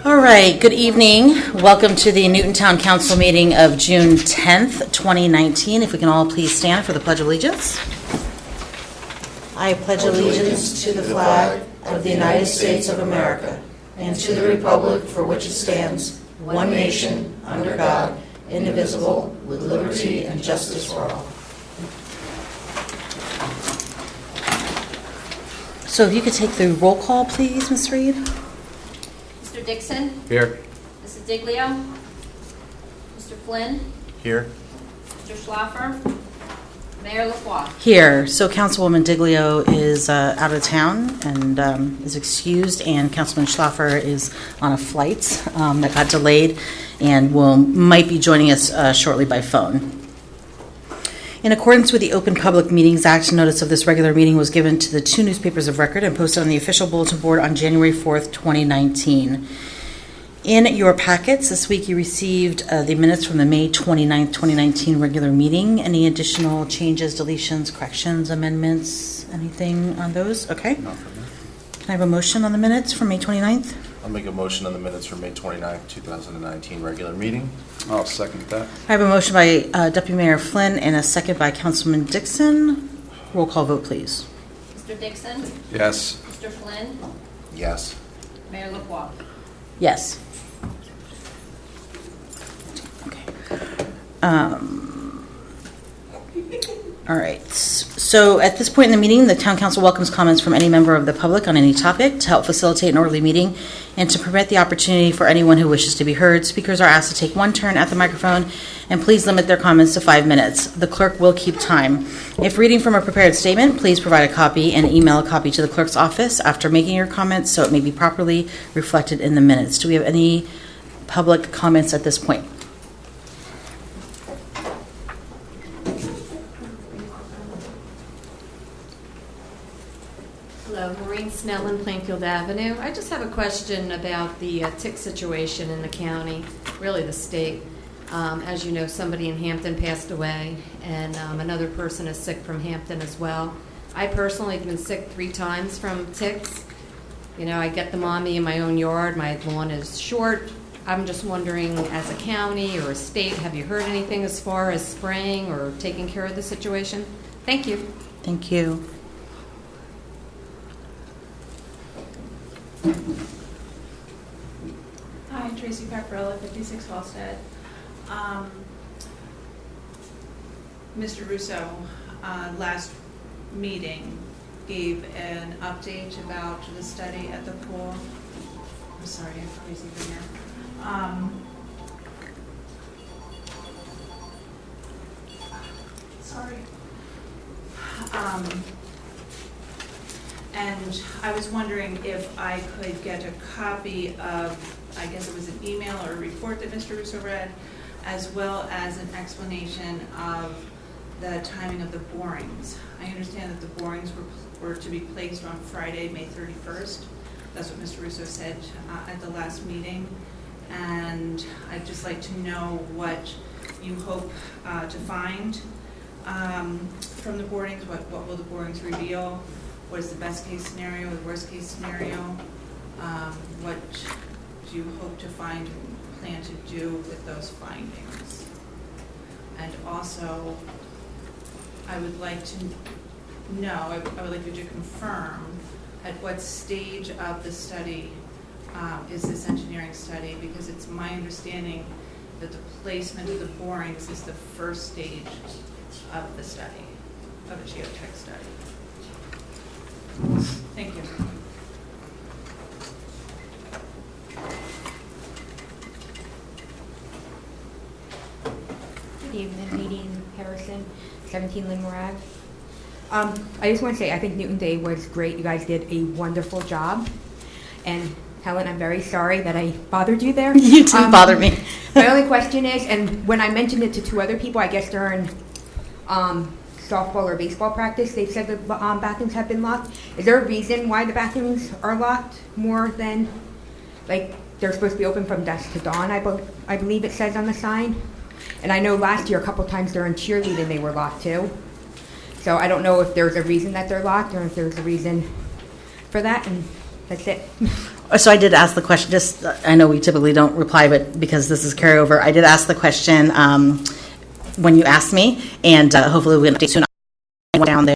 All right, good evening. Welcome to the Newton Town Council meeting of June 10th, 2019. If we can all please stand for the Pledge of Allegiance. I pledge allegiance to the flag of the United States of America and to the republic for which it stands, one nation, under God, indivisible, with liberty and justice for all. So if you could take the roll call, please, Ms. Reed. Mr. Dixon? Here. Mrs. Diglio? Mr. Flynn? Here. Mr. Schlaffer? Mayor LaFois? Here. So Councilwoman Diglio is out of town and is excused, and Councilman Schlaffer is on a flight that got delayed and might be joining us shortly by phone. In accordance with the Open Public Meetings Act, notice of this regular meeting was given to the two newspapers of record and posted on the official bulletin board on January 4th, 2019. In your packets this week, you received the minutes from the May 29th, 2019 regular meeting. Any additional changes, deletions, corrections, amendments, anything on those? Okay. Not from me. Can I have a motion on the minutes from May 29th? I'll make a motion on the minutes for May 29th, 2019 regular meeting. I'll second that. I have a motion by Deputy Mayor Flynn and a second by Councilman Dixon. Roll call vote, please. Mr. Dixon? Yes. Mr. Flynn? Yes. Mayor LaFois? Yes. Okay. All right. So at this point in the meeting, the Town Council welcomes comments from any member of the public on any topic to help facilitate an orderly meeting and to permit the opportunity for anyone who wishes to be heard. Speakers are asked to take one turn at the microphone and please limit their comments to 5 minutes. The clerk will keep time. If reading from a prepared statement, please provide a copy and email a copy to the clerk's office after making your comments so it may be properly reflected in the minutes. Do we have any public comments at this point? Hello, Maureen Snellen, Plainfield Avenue. I just have a question about the tick situation in the county, really the state. As you know, somebody in Hampton passed away, and another person is sick from Hampton as well. I personally have been sick 3 times from ticks. You know, I get them on me in my own yard. My lawn is short. I'm just wondering, as a county or a state, have you heard anything as far as spraying or taking care of the situation? Thank you. Thank you. Hi, Tracy Paparella, 56 Halstead. Mr. Russo, last meeting, gave an update about the study at the pool. I'm sorry, I'm crazy here. Sorry. And I was wondering if I could get a copy of, I guess it was an email or a report that Mr. Russo read, as well as an explanation of the timing of the borings. I understand that the borings were to be placed on Friday, May 31st. That's what Mr. Russo said at the last meeting. And I'd just like to know what you hope to find from the borings. What will the borings reveal? What is the best case scenario, the worst case scenario? What do you hope to find and plan to do with those findings? And also, I would like to know, I would like you to confirm at what stage of the study is this engineering study, because it's my understanding that the placement of the borings is the first stage of the study, of the geotech study. Thank you. Good evening, Nadine Harrison, 17 Linmore Ave. I just want to say I think Newton Day was great. You guys did a wonderful job. And Helen, I'm very sorry that I bothered you there. You didn't bother me. My only question is, and when I mentioned it to 2 other people, I guess during softball or baseball practice, they said the bathrooms have been locked. Is there a reason why the bathrooms are locked more than, like, they're supposed to be open from dusk to dawn, I believe it says on the sign? And I know last year a couple times during cheerleading they were locked too. So I don't know if there's a reason that they're locked or if there's a reason for that, and that's it. So I did ask the question, just, I know we typically don't reply, but because this is carryover, I did ask the question when you asked me, and hopefully we'll update soon. I went down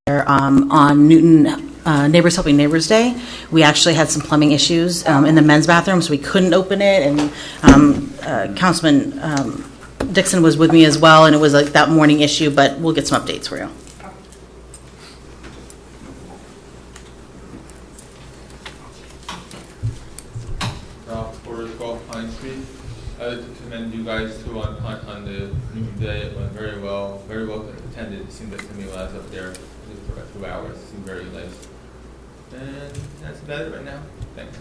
there on Newton Neighbors Helping Neighbors Day. We actually had some plumbing issues in the men's bathroom, so we couldn't open it, and Councilman Dixon was with me as well, and it was like that morning issue, but we'll get some updates for you. Porter's Golf Pine Street. I would like to commend you guys too on the Newton Day. It went very well attended. It seemed like to me when I was up there for about 2 hours. It seemed very nice. And that's about it right now. Thanks.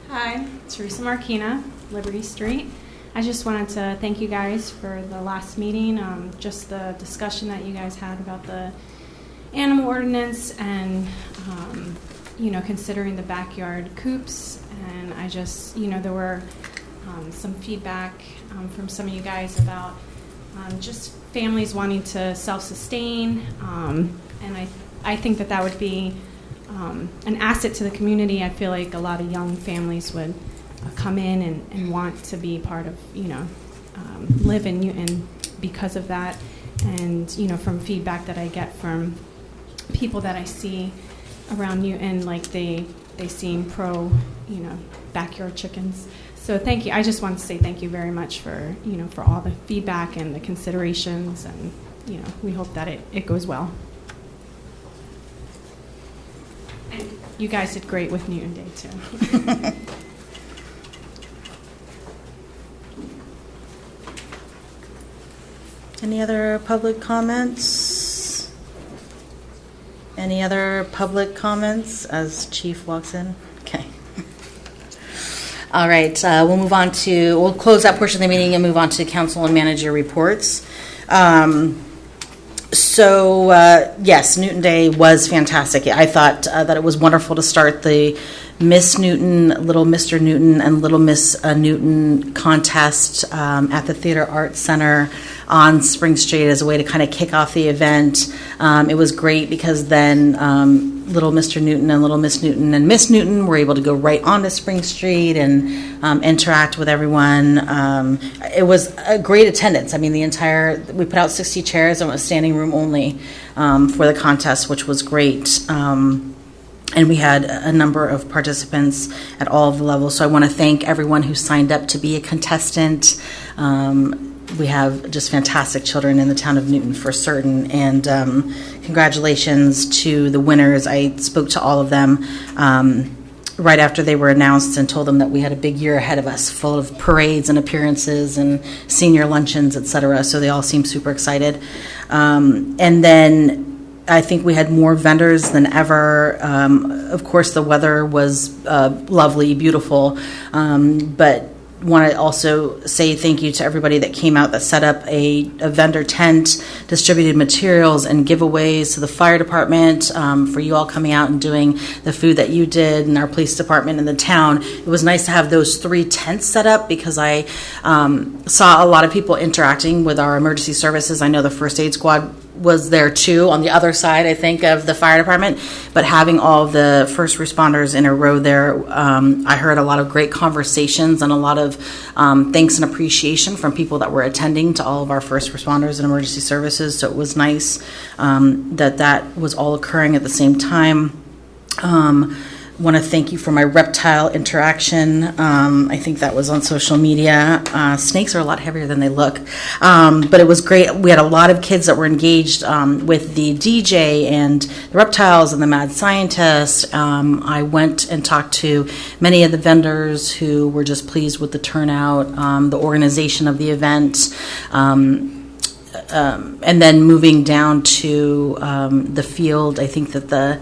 Hi, Teresa Marquina, Liberty Street. I just wanted to thank you guys for the last meeting, just the discussion that you guys had about the animal ordinance and, considering the backyard coops. And I just, there were some feedback from some of you guys about just families wanting to self-sustain. And I think that would be an asset to the community. I feel like a lot of young families would come in and want to be part of, live in Newton because of that. And, from feedback that I get from people that I see around Newton, like they seem pro, backyard chickens. So thank you. I just want to say thank you very much for, for all the feedback and the considerations. And, we hope that it goes well. And you guys did great with Newton Day, too. Any other public comments? Any other public comments as Chief walks in? Okay. All right, we'll close that portion of the meeting and move on to council and manager reports. Yes, Newton Day was fantastic. I thought that it was wonderful to start the Miss Newton, Little Mr. Newton, and Little Miss Newton contest at the Theater Arts Center on Spring Street as a way to kind of kick off the event. It was great because then Little Mr. Newton and Little Miss Newton and Miss Newton were able to go right onto Spring Street and interact with everyone. It was a great attendance. I mean, we put out 60 chairs and it was standing room only for the contest, which was great. And we had a number of participants at all of the levels. So I want to thank everyone who signed up to be a contestant. We have just fantastic children in the town of Newton for certain. And congratulations to the winners. I spoke to all of them right after they were announced and told them that we had a big year ahead of us, full of parades and appearances and senior luncheons, etc. So they all seemed super excited. And then I think we had more vendors than ever. Of course, the weather was lovely, beautiful, but want to also say thank you to everybody that came out that set up a vendor tent, distributed materials and giveaways to the fire department, for you all coming out and doing the food that you did, and our police department in the town. It was nice to have those 3 tents set up because I saw a lot of people interacting with our emergency services. I know the first aid squad was there too on the other side, I think, of the fire department, but having all the first responders in a row there, I heard a lot of great conversations and a lot of thanks and appreciation from people that were attending to all of our first responders and emergency services. So it was nice that was all occurring at the same time. Want to thank you for my reptile interaction. I think that was on social media. Snakes are a lot heavier than they look, but it was great. We had a lot of kids that were engaged with the DJ and the reptiles and the mad scientist. I went and talked to many of the vendors who were just pleased with the turnout, the organization of the event. And then moving down to the field, I think that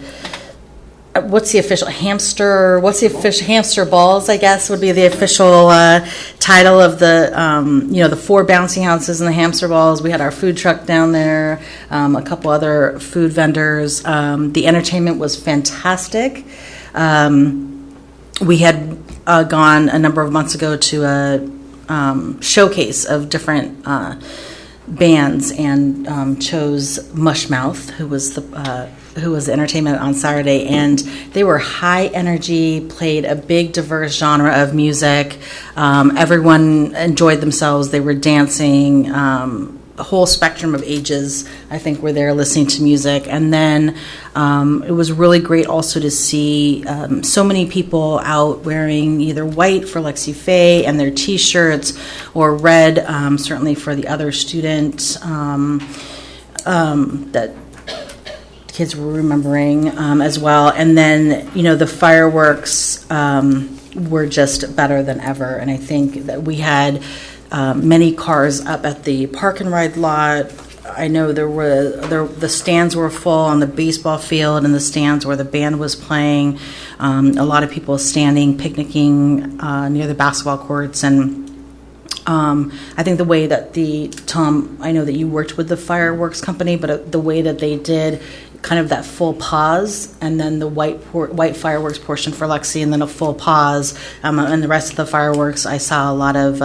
what's the official hamster balls, I guess, would be the official title of the 4 bouncy houses and the hamster balls. We had our food truck down there, a couple other food vendors. The entertainment was fantastic. we had gone a number of months ago to a showcase of different bands and chose Mushmouth, who was the entertainment on Saturday, and they were high energy, played a big diverse genre of music. Everyone enjoyed themselves. They were dancing. A whole spectrum of ages, I think, were there listening to music. And then it was really great also to see so many people out wearing either white for Lexi Faye and their T-shirts, or red, certainly for the other student that kids were remembering as well. And then, the fireworks were just better than ever. And I think that we had many cars up at the park and ride lot. I know the stands were full on the baseball field and the stands where the band was playing. A lot of people standing, picnicking near the basketball courts. And I think the way that Tom, I know that you worked with the fireworks company, but the way that they did kind of that full pause, and then the white fireworks portion for Lexi, and then a full pause, and the rest of the fireworks, I saw a lot of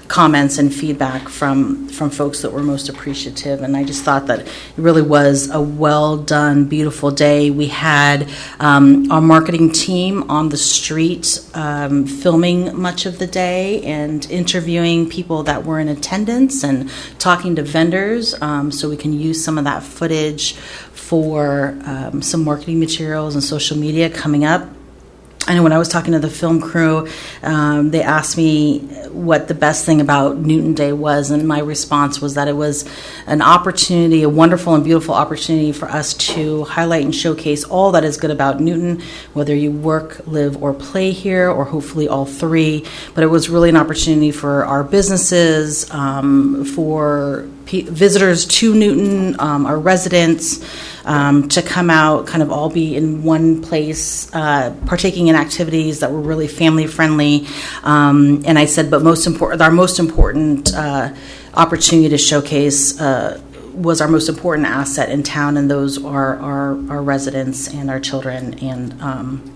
comments and feedback from folks that were most appreciative, and I just thought that it really was a well done, beautiful day. We had our marketing team on the street filming much of the day and interviewing people that were in attendance and talking to vendors, so we can use some of that footage for some marketing materials and social media coming up. I know when I was talking to the film crew, they asked me what the best thing about Newton Day was, and my response was that it was an opportunity, a wonderful and beautiful opportunity for us to highlight and showcase all that is good about Newton, whether you work, live, or play here, or hopefully all three. But it was really an opportunity for our businesses, for visitors to Newton, our residents, to come out, kind of all be in one place, partaking in activities that were really family friendly. And I said, but our most important opportunity to showcase was our most important asset in town, and those are our residents and our children and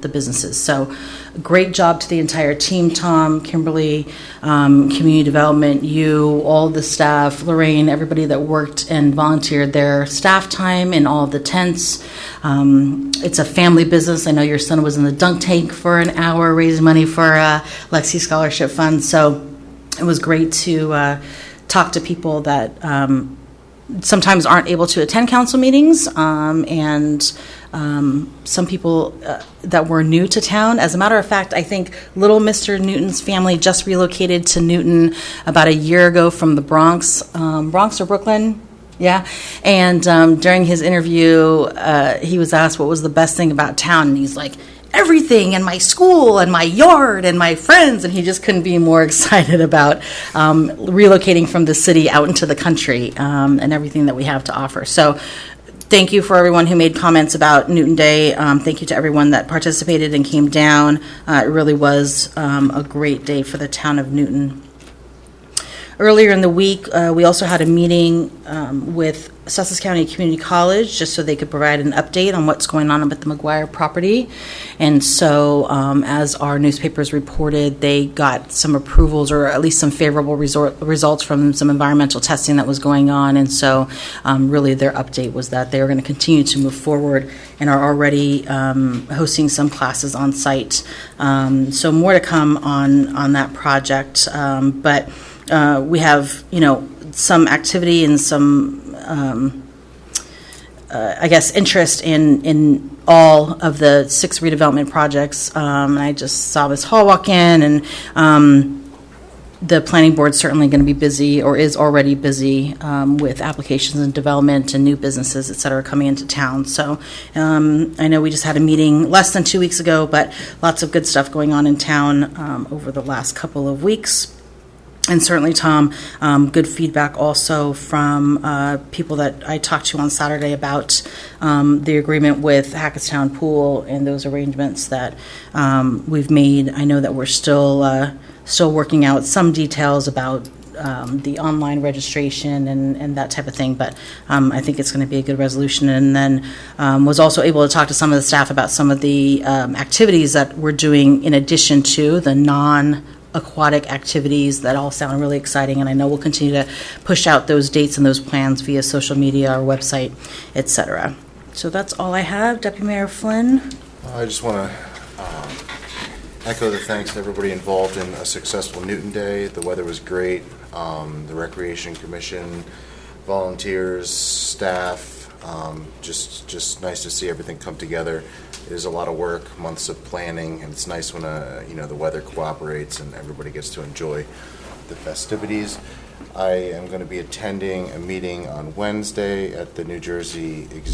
the businesses. So great job to the entire team, Tom, Kimberly, community development, you, all the staff, Lorraine, everybody that worked and volunteered their staff time in all of the tents. It's a family business. I know your son was in the dunk tank for an hour raising money for Lexi Scholarship Fund. So it was great to talk to people that sometimes aren't able to attend council meetings, and some people that were new to town. As a matter of fact, I think little Mr. Newton's family just relocated to Newton about a year ago from the Bronx or Brooklyn. Yeah. And during his interview, he was asked what was the best thing about town, and he's like, everything, and my school and my yard and my friends, and he just couldn't be more excited about relocating from the city out into the country, and everything that we have to offer. So thank you for everyone who made comments about Newton Day. Thank you to everyone that participated and came down. It really was a great day for the town of Newton. Earlier in the week, we also had a meeting with Sussex County Community College, just so they could provide an update on what's going on with the McGuire property. And so, as our newspapers reported, they got some approvals, or at least some favorable results from some environmental testing that was going on. And so, really their update was that they are going to continue to move forward and are already hosting some classes on site. So more to come on that project. But we have, some activity and some, interest in all of the 6 redevelopment projects. And I just saw Ms. Hall walk in, and the planning board's certainly going to be busy, or is already busy, with applications and development and new businesses, et cetera, coming into town. So I know we just had a meeting less than 2 weeks ago, but lots of good stuff going on in town over the last couple of weeks. And certainly, Tom, good feedback also from people that I talked to on Saturday about the agreement with Hackettstown Pool and those arrangements that we've made. I know that we're still working out some details about the online registration and that type of thing. But I think it's going to be a good resolution. And then was also able to talk to some of the staff about some of the activities that we're doing in addition to the non-aquatic activities that all sound really exciting. And I know we'll continue to push out those dates and those plans via social media, our website, etc. So that's all I have. Deputy Mayor Flynn. I just want to echo the thanks to everybody involved in a successful Newton Day. The weather was great. The Recreation Commission, volunteers, staff, just nice to see everything come together. It is a lot of work, months of planning, and it's nice when the weather cooperates and everybody gets to enjoy the festivities. I am going to be attending a meeting on Wednesday at the New Jersey League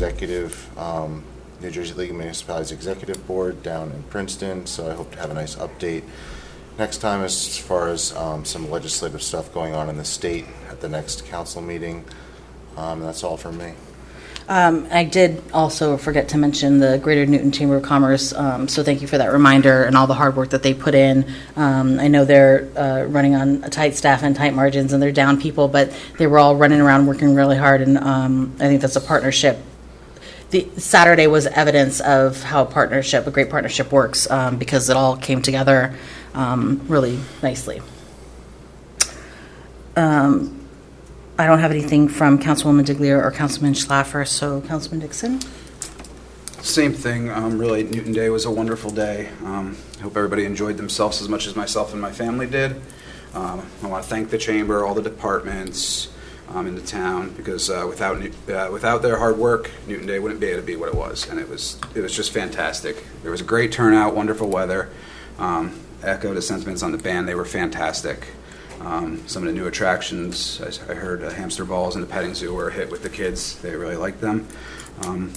of Municipalities Executive Board down in Princeton, so I hope to have a nice update next time as far as some legislative stuff going on in the state at the next council meeting. That's all from me. I did also forget to mention the Greater Newton Chamber of Commerce, so thank you for that reminder and all the hard work that they put in. I know they're running on a tight staff and tight margins, and they're down people, but they were all running around working really hard, and I think that's a partnership. The Saturday was evidence of how a great partnership works, because it all came together really nicely. I don't have anything from Councilwoman Diglio or Councilman Schlaffer, so Councilman Dixon. Same thing. Really, Newton Day was a wonderful day. I hope everybody enjoyed themselves as much as myself and my family did. I want to thank the chamber, all the departments in the town, because without their hard work, Newton Day wouldn't be able to be what it was, and it was just fantastic. There was a great turnout, wonderful weather. Echo the sentiments on the band; they were fantastic. Some of the new attractions, I heard hamster balls and the petting zoo were a hit with the kids. They really liked them.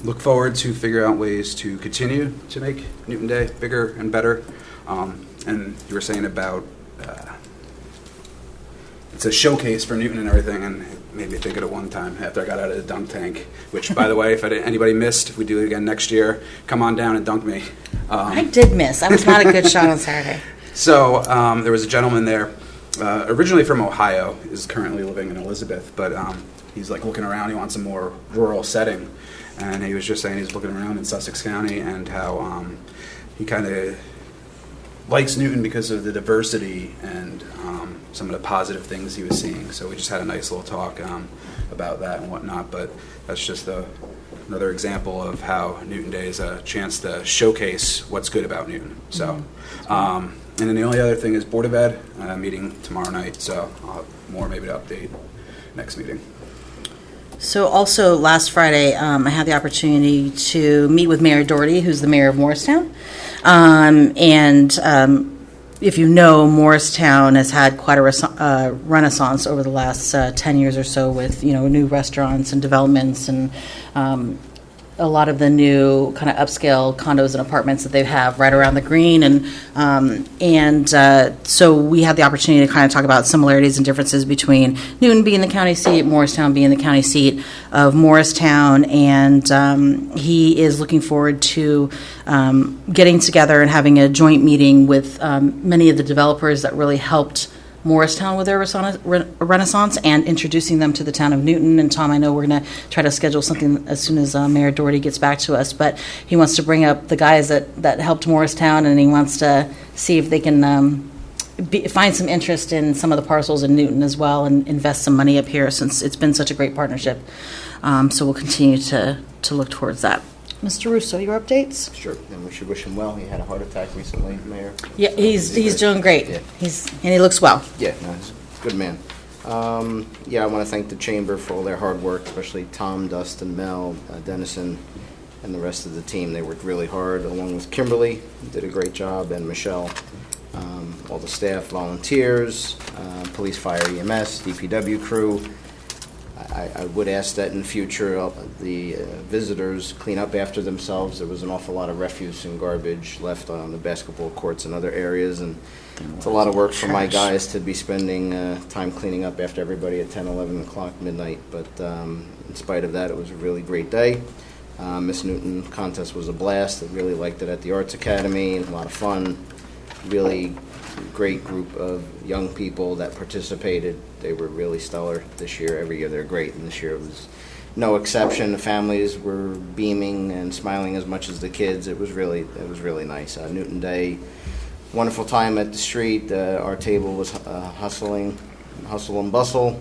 Look forward to figure out ways to continue to make Newton Day bigger and better. And you were saying about it's a showcase for Newton and everything, and it made me think of it one time after I got out of the dunk tank, which, by the way, if anybody missed, if we do it again next year, come on down and dunk me. I did miss. I was not a good shot on Saturday. So there was a gentleman there, originally from Ohio, is currently living in Elizabeth, but he's like looking around. He wants a more rural setting, and he was just saying he's looking around in Sussex County and how he kind of likes Newton because of the diversity and some of the positive things he was seeing. So we just had a nice little talk about that and whatnot, but that's just another example of how Newton Day is a chance to showcase what's good about Newton. So. And then the only other thing is Board of Ed meeting tomorrow night, so I'll have more maybe to update next meeting. So also last Friday, I had the opportunity to meet with Mayor Doherty, who's the mayor of Morristown. If you know, Morristown has had quite a renaissance over the last 10 years or so with, new restaurants and developments and a lot of the new kind of upscale condos and apartments that they have right around the green. So we had the opportunity to kind of talk about similarities and differences between Newton being the county seat, Morristown being the county seat of Morristown. And he is looking forward to getting together and having a joint meeting with many of the developers that really helped Morristown with their renaissance and introducing them to the town of Newton. And Tom, I know we're going to try to schedule something as soon as Mayor Doherty gets back to us, but he wants to bring up the guys that helped Morristown, and he wants to see if they can find some interest in some of the parcels in Newton as well and invest some money up here since it's been such a great partnership. So we'll continue to look towards that. Mr. Russo, your updates? Sure, and we should wish him well. He had a heart attack recently, Mayor. Yeah, he's doing great. Yeah. And he looks well. Yeah, no, he's a good man. I want to thank the Chamber for all their hard work, especially Tom, Dustin, Mel, Dennison, and the rest of the team. They worked really hard, along with Kimberly, who did a great job, and Michelle. All the staff, volunteers, police, fire, EMS, DPW crew. I would ask that in future the visitors clean up after themselves. There was an awful lot of refuse and garbage left on the basketball courts and other areas, and it's a lot of work for my guys to be spending time cleaning up after everybody at 10, 11 o'clock midnight. But in spite of that, it was a really great day. Miss Newton contest was a blast. I really liked it at the Arts Academy. A lot of fun. Really great group of young people that participated. They were really stellar this year. Every year they're great, and this year it was no exception. The families were beaming and smiling as much as the kids. It was really nice. Newton Day, wonderful time at the street. Our table was hustle and bustle.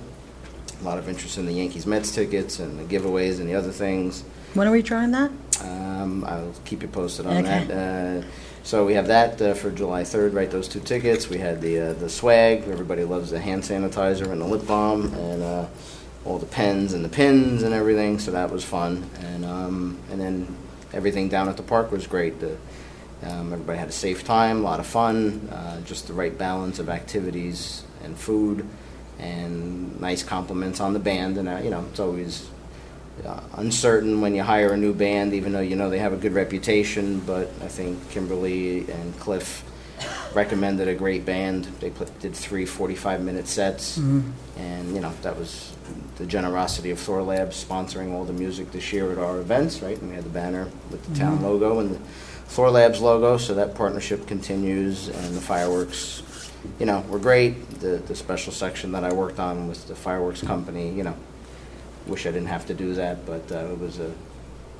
A lot of interest in the Yankees-Mets tickets and the giveaways and the other things. When are we drawing that? I'll keep you posted on Okay. that. So we have that for July 3rd, right, those 2 tickets. We had the swag. Everybody loves the hand sanitizer and the lip balm and all the pens and the pins and everything, so that was fun. And then everything down at the park was great. Everybody had a safe time, a lot of fun, just the right balance of activities and food, and nice compliments on the band. And it's always uncertain when you hire a new band, even though they have a good reputation. But I think Kimberly and Cliff recommended a great band. They did 3 45-minute sets, and that was the generosity of Thor Labs sponsoring all the music this year at our events, right? And we had the banner with the town logo and the Thor Labs logo, so that partnership continues. And the fireworks, were great. The special section that I worked on with the fireworks company, wish I didn't have to do that, but it was a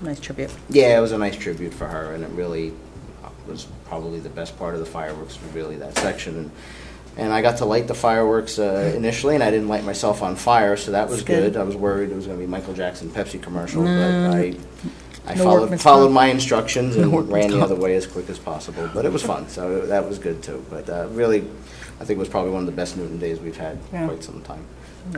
Nice tribute. yeah, it was a nice tribute for her, and it really was probably the best part of the fireworks, was really that section. And I got to light the fireworks initially, and I didn't light myself on fire, so that was That's good. good. I was worried it was going to be Michael Jackson Pepsi commercial, but I No followed workman's followed comp. my instructions and No workman's ran the comp. other way as quick as possible. But it was fun, so that was good too. But really, I think it was probably one of the best Newton days we've had in quite some time.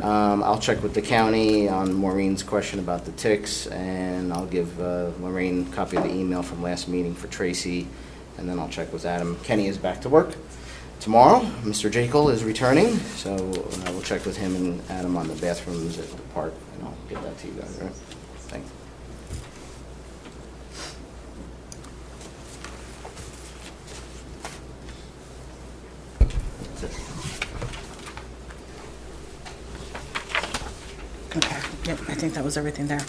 I'll check with the county on Maureen's question about the ticks, and I'll give Lorraine a copy of the email from last meeting for Tracy, and then I'll check with Adam. Kenny is back to work tomorrow. Mr. Jekyll is returning, so I will check with him and Adam on the bathrooms at the park, and I'll get that to you guys, all right? Thanks. That's it. Okay, yep, I think that was everything there.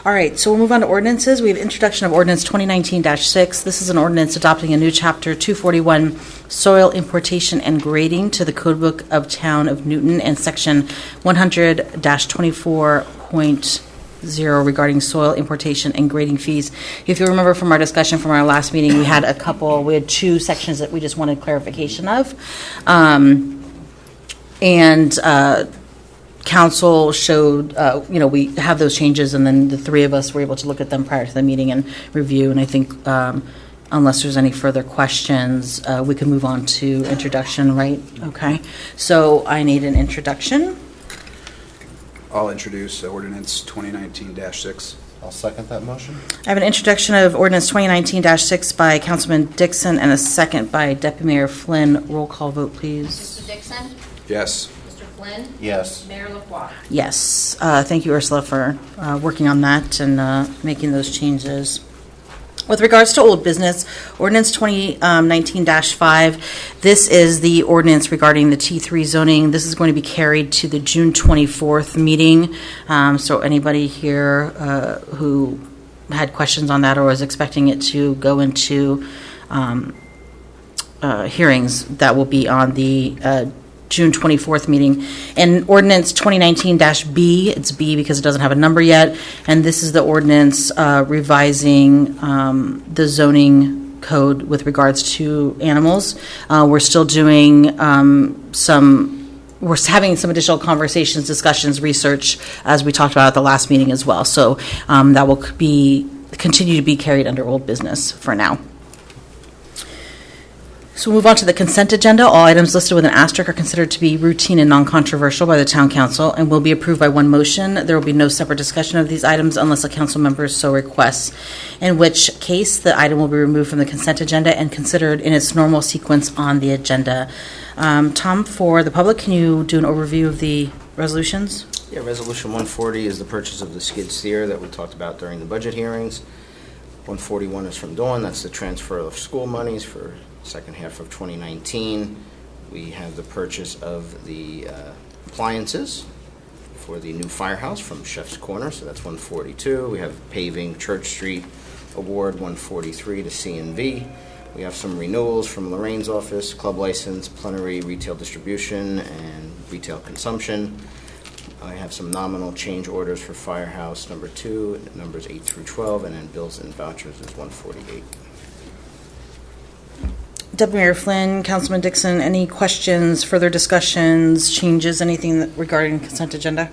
All right, so we'll move on to ordinances. We have introduction of ordinance 2019-6. This is an ordinance adopting a new chapter 241, soil importation and grading, to the Code Book of Town of Newton, and section 100-24.0 regarding soil importation and grading fees. If you remember from our discussion from our last meeting, we had 2 sections that we just wanted clarification of. Council showed, we have those changes, and then the 3 of us were able to look at them prior to the meeting and review. And I think unless there's any further questions, we can move on to introduction, right? Okay. So I need an introduction. I'll introduce ordinance 2019-6. I'll second that motion. I have an introduction of ordinance 2019-6 by Councilman Dixon and a second by Deputy Mayor Flynn. Roll call vote, please. Mr. Dixon? Yes. Mr. Flynn? Yes. Mayor LaCroix? Yes. Thank you, Ursula, for working on that and making those changes. With regards to old business, ordinance 2019-5, this is the ordinance regarding the T3 zoning. This is going to be carried to the June 24th meeting. So anybody here who had questions on that or was expecting it to go into hearings, that will be on the June 24th meeting. And ordinance 2019-B, it's B because it doesn't have a number yet, and this is the ordinance revising the zoning code with regards to animals. We're still doing we're having some additional conversations, discussions, research, as we talked about at the last meeting as well. So that will continue to be carried under old business for now. So we'll move on to the consent agenda. All items listed with an asterisk are considered to be routine and non-controversial by the Town Council and will be approved by one motion. There will be no separate discussion of these items unless a council member so requests, in which case the item will be removed from the consent agenda and considered in its normal sequence on the agenda. Tom, for the public, can you do an overview of the resolutions? Yeah, Resolution 140 is the purchase of the skid steer that we talked about during the budget hearings. 141 is from Dawn. That's the transfer of school monies for second half of 2019. We have the purchase of the appliances for the new firehouse from Chef's Corner, so that's 142. We have paving Church Street Award 143 to C&V. We have some renewals from Lorraine's office, club license, plenary retail distribution, and retail consumption. I have some nominal change orders for Firehouse number 2, numbers 8 through 12, and then bills and vouchers is 148. Deputy Mayor Flynn, Councilman Dixon, any questions, further discussions, changes, anything regarding consent agenda?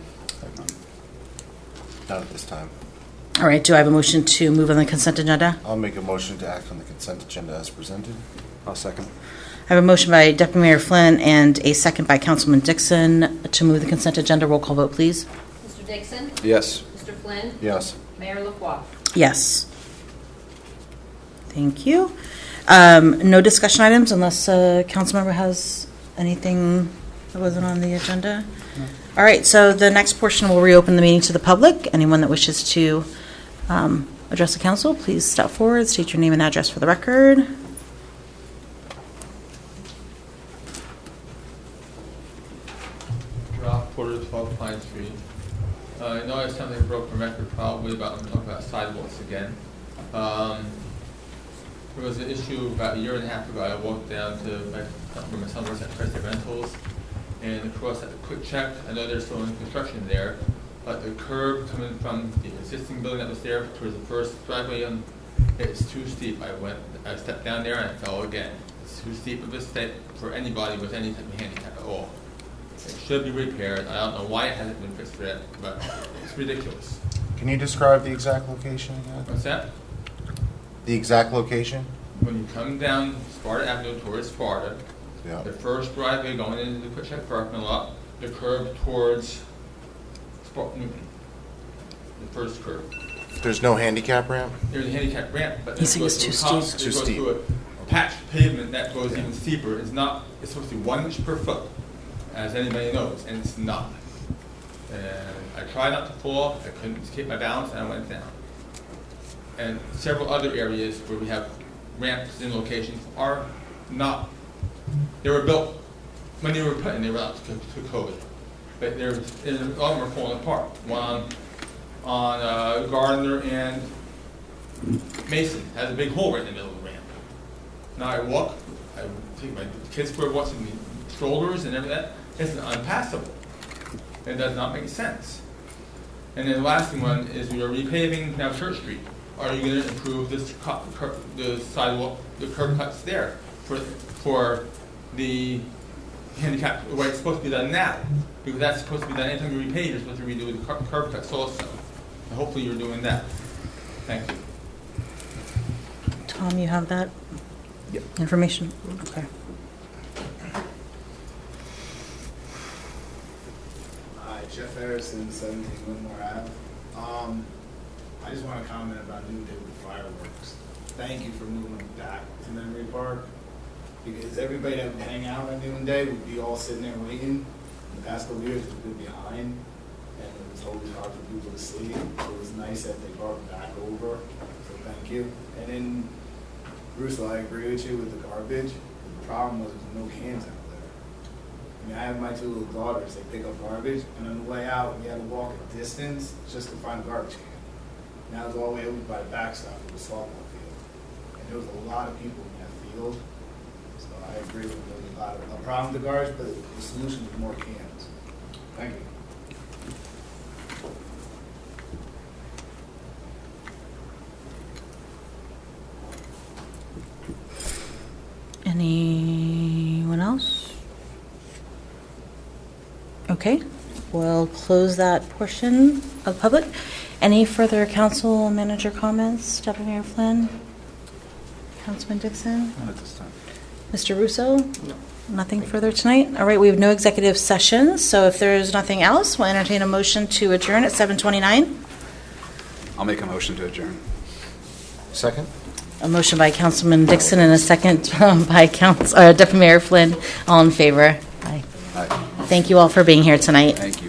Not at this time. All right, do I have a motion to move on the consent agenda? I'll make a motion to act on the consent agenda as presented. I'll second. I have a motion by Deputy Mayor Flynn and a second by Councilman Dixon to move the consent agenda. Roll call vote, please. Mr. Dixon? Yes. Mr. Flynn? Yes. Mayor LaCroix? Yes. Thank you. No discussion items unless a council member has anything that wasn't on the agenda. All right, so the next portion will reopen the meeting to the public. Anyone that wishes to address the council, please step forward, state your name and address for the record. Ralph Porter, 12 Pine Street. I know I sound like a broken record probably, but I'm talking about sidewalks again. There was an issue about a year and a half ago. I walked down to where my son works at Crescent Rentals, and across at the Quick Check. I know there's still in construction there, but the curb coming from the existing building that was there towards the first driveway, it's too steep. I stepped down there and I fell again. It's too steep of a step for anybody with any type of handicap at all. It should be repaired. I don't know why it hasn't been fixed yet, but it's ridiculous. Can you describe the exact location again? What's that? The exact location? When you come down Sparta Avenue towards Sparta, Yeah. the first driveway going into the Quick Check parking lot, the curb towards Sparta Newton. The first curb. There's no handicap ramp? There's a handicap ramp, but You think it's too steep? Too It goes steep. through a patched pavement that goes even steeper. It's supposed to be 1 inch per foot, as anybody knows, and it's not. And I tried not to fall, I couldn't keep my balance, and I went down. And several other areas where we have ramps in locations are not. They were built when they were put in, they were up to code. But all of them are falling apart. One on Gardner and Mason has a big hole right in the middle of the ramp. Now I walk, I take my kids for watching the strollers and everything. It's unpassable. It does not make sense. And then the last one is we are repaving now Church Street. Are you going to improve the sidewalk, the curb cuts there for the handicap, the way it's supposed to be done now? Because that's supposed to be done anytime you repave, you're supposed to redo the curb cuts also. And hopefully you're doing that. Thank you. Tom, you have that information? Okay. Hi, Jeff Harrison, 17 Whitmore Ave. I just want to comment about New Day with fireworks. Thank you for moving them back to Memory Park, because everybody that would hang out on Noon Day would be all sitting there waiting. The past couple years, it's been behind, and it was always hard for people to see. So it was nice that they brought it back over, so thank you. And then, Bruce, I agree with you with the garbage. The problem was there was no cans out there. I mean, I have my 2 little daughters, they pick up garbage, and on the way out, we had to walk a distance just to find a garbage can. Now it's all the way over by the backstop of the softball field. And there was a lot of people in that field, so I agree with you. There was a problem with the garbage, but the solution was more cans. Thank you. Anyone else? Okay, we'll close that portion of the public. Any further council manager comments? Deputy Mayor Flynn? Councilman Dixon? Not at this time. Mr. Russo? No. Nothing further tonight? All right, we have no executive sessions, so if there's nothing else, we'll entertain a motion to adjourn at 7:29. I'll make a motion to adjourn. Second? A motion by Councilman Dixon and a second by Deputy Mayor Flynn. All in favor? Aye. Aye. Thank you all for being here tonight. Thank you.